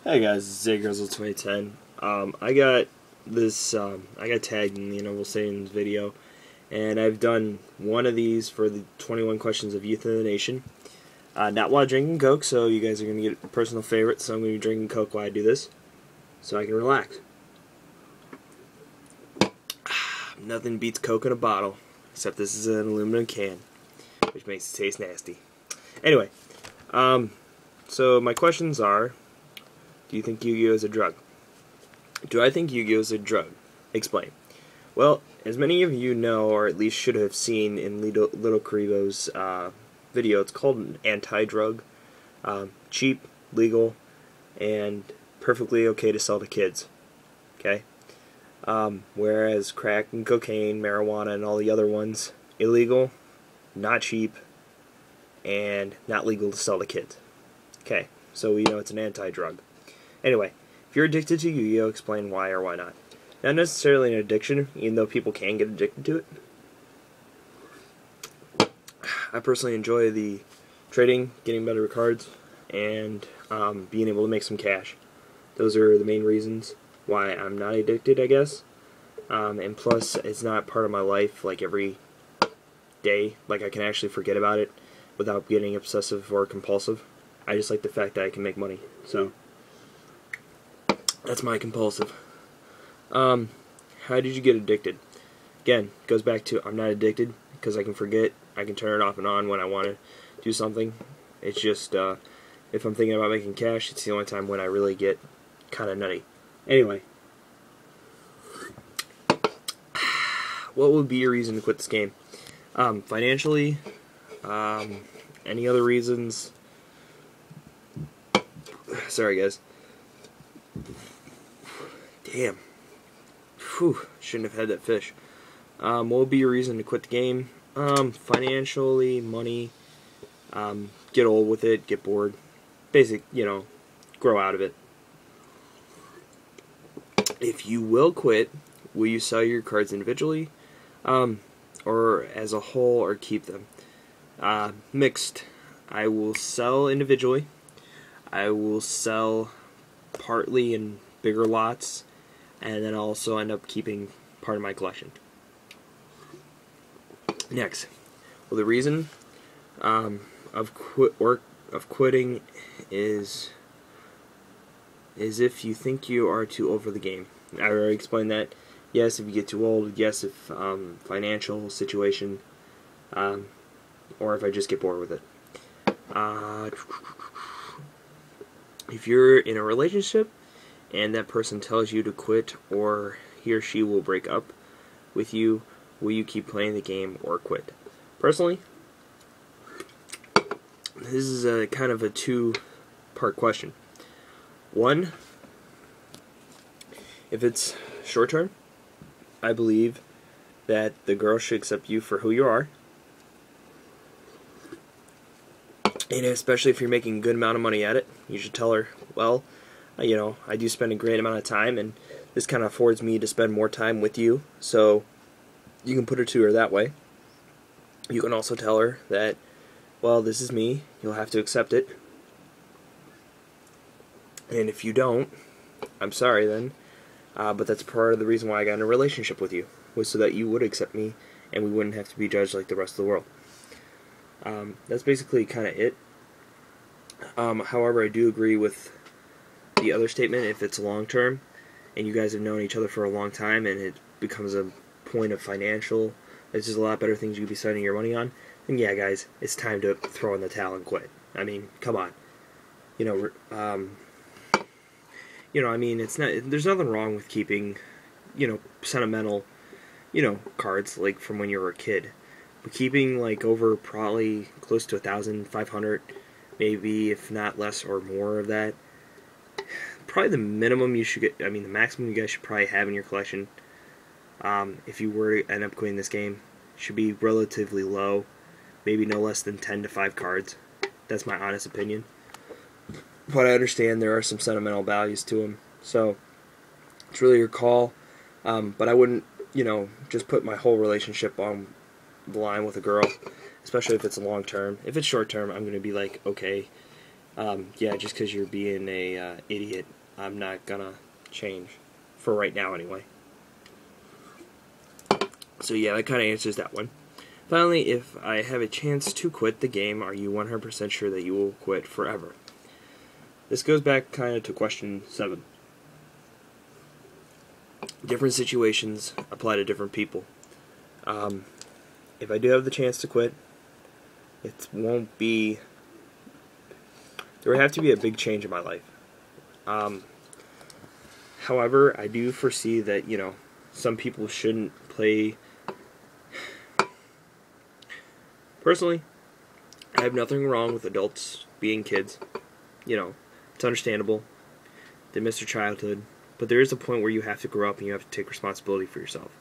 Hey guys, it's Yugioh 2010. I got this. I got tagged in the Individully Sayings video, and I've done one of these for the 21 questions of youth in the nation. Not while drinking Coke, so you guys are gonna get a personal favorite. So I'm gonna be drinking Coke while I do this, so I can relax. Nothing beats Coke in a bottle, except this is an aluminum can, which makes it taste nasty. Anyway, so my questions are. Do you think Yugioh is a drug? Do I think Yugioh is a drug? Explain. Well, as many of you know, or at least should have seen in Little Karibo's video, it's called an anti-drug. Cheap, legal, and perfectly okay to sell to kids. Okay? Whereas crack and cocaine, marijuana, and all the other ones, illegal, not cheap, and not legal to sell to kids. Okay, so we know it's an anti-drug. Anyway, if you're addicted to Yugioh, explain why or why not. Not necessarily an addiction, even though people can get addicted to it. I personally enjoy the trading, getting better cards, and being able to make some cash. Those are the main reasons why I'm not addicted, I guess. And plus, it's not part of my life like every day. Like, I can actually forget about it without getting obsessive or compulsive. I just like the fact that I can make money. So that's my compulsive. How did you get addicted? Again, goes back to I'm not addicted because I can forget. I can turn it off and on when I want to do something. It's just if I'm thinking about making cash, it's the only time when I really get kind of nutty. Anyway, what would be your reason to quit this game? Financially, any other reasons? Sorry, guys. Damn. Whew, shouldn't have had that fish. What would be your reason to quit the game? Financially, money, get old with it, get bored. Basic, grow out of it. If you will quit, will you sell your cards individually, or as a whole, or keep them? Mixed. I will sell individually. I will sell partly in bigger lots, and then I'll also end up keeping part of my collection. Next, well, the reason of quitting is if you think you are too old for the game. I already explained that. Yes, if you get too old. Yes, if financial situation, or if I just get bored with it. If you're in a relationship and that person tells you to quit, or he or she will break up with you, will you keep playing the game or quit? Personally, this is a kind of a two-part question. One, if it's short term, I believe that the girl should accept you for who you are, and especially if you're making a good amount of money at it, you should tell her, well, I do spend a great amount of time, and this kind of affords me to spend more time with you, so you can put it to her that way. You can also tell her that, well, this is me, you'll have to accept it, and if you don't, I'm sorry then, but that's part of the reason why I got in a relationship with you, was so that you would accept me, and we wouldn't have to be judged like the rest of the world. That's basically kind of it. However, I do agree with the other statement. If it's long term and you guys have known each other for a long time and it becomes a point of financial, there's just a lot better things you could be spending your money on, then yeah, guys, it's time to throw in the towel and quit. I mean, come on. It's not. There's nothing wrong with keeping, sentimental, cards like from when you were a kid. But keeping like over probably close to 1,500, maybe if not less or more of that, probably the minimum you should get. I mean, the maximum you guys should probably have in your collection, if you were to end up quitting this game, should be relatively low, maybe no less than 10 to 5 cards. That's my honest opinion. But I understand there are some sentimental values to them, so it's really your call. But I wouldn't, just put my whole relationship on the line with a girl, especially if it's long term. If it's short term, I'm going to be like, okay, Yeah, just because you're being a idiot, I'm not gonna change. For right now, anyway. So yeah, that kind of answers that one. Finally, if I have a chance to quit the game, are you 100% sure that you will quit forever? This goes back kind of to question 7. Different situations apply to different people. If I do have the chance to quit, it won't be... There would have to be a big change in my life. However, I do foresee that, some people shouldn't play... Personally, I have nothing wrong with adults being kids. It's understandable. They miss their childhood. But there is a point where you have to grow up and you have to take responsibility for yourself.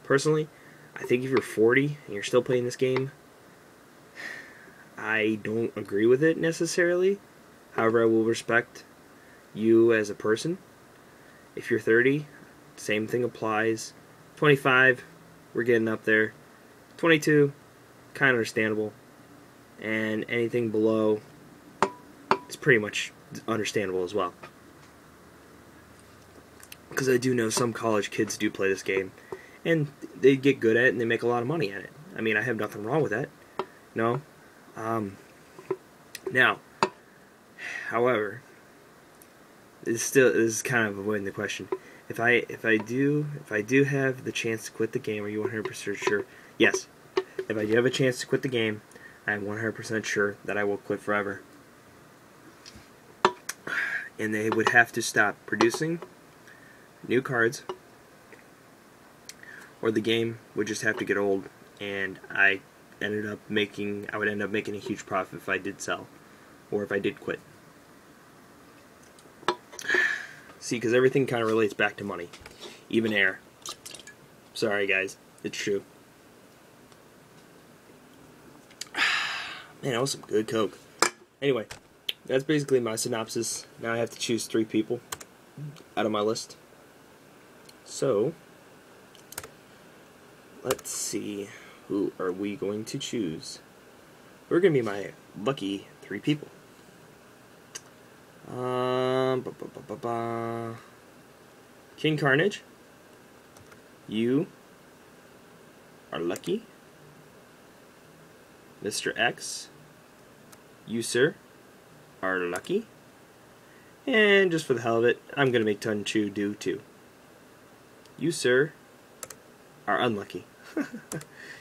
Personally, I think if you're 40 and you're still playing this game, I don't agree with it necessarily. However, I will respect you as a person. If you're 30, same thing applies. 25, we're getting up there. 22, kind of understandable. And anything below is pretty much understandable as well. Because I do know some college kids do play this game, and they get good at it and they make a lot of money at it. I mean, I have nothing wrong with that. No. Now, however, this is kind of avoiding the question. If I do have the chance to quit the game, are you 100% sure? Yes. If I do have a chance to quit the game, I am 100% sure that I will quit forever. And they would have to stop producing new cards, or the game would just have to get old, and I would end up making a huge profit if I did sell, or if I did quit. See, because everything kind of relates back to money, even air. Sorry guys, it's true. Man, that was some good Coke. Anyway, that's basically my synopsis. Now I have to choose 3 people out of my list. So, let's see, who are we going to choose? We're going to be my lucky 3 people. King Carnage, you are lucky. Mr. X, you, sir, are lucky. And just for the hell of it, I'm going to make Tunchu do too. You, sir, are unlucky.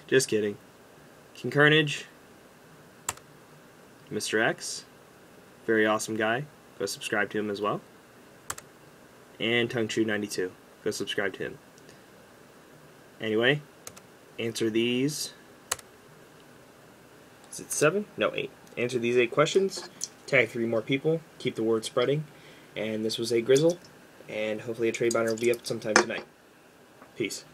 Just kidding. King Carnage, Mr. X, very awesome guy. Go subscribe to him as well. And Tungchu92. Go subscribe to him. Anyway, answer these. Is it 7? No, 8. Answer these 8 questions. Tag 3 more people. Keep the word spreading. And this was a Grizzle. And hopefully a trade binder will be up sometime tonight. Peace.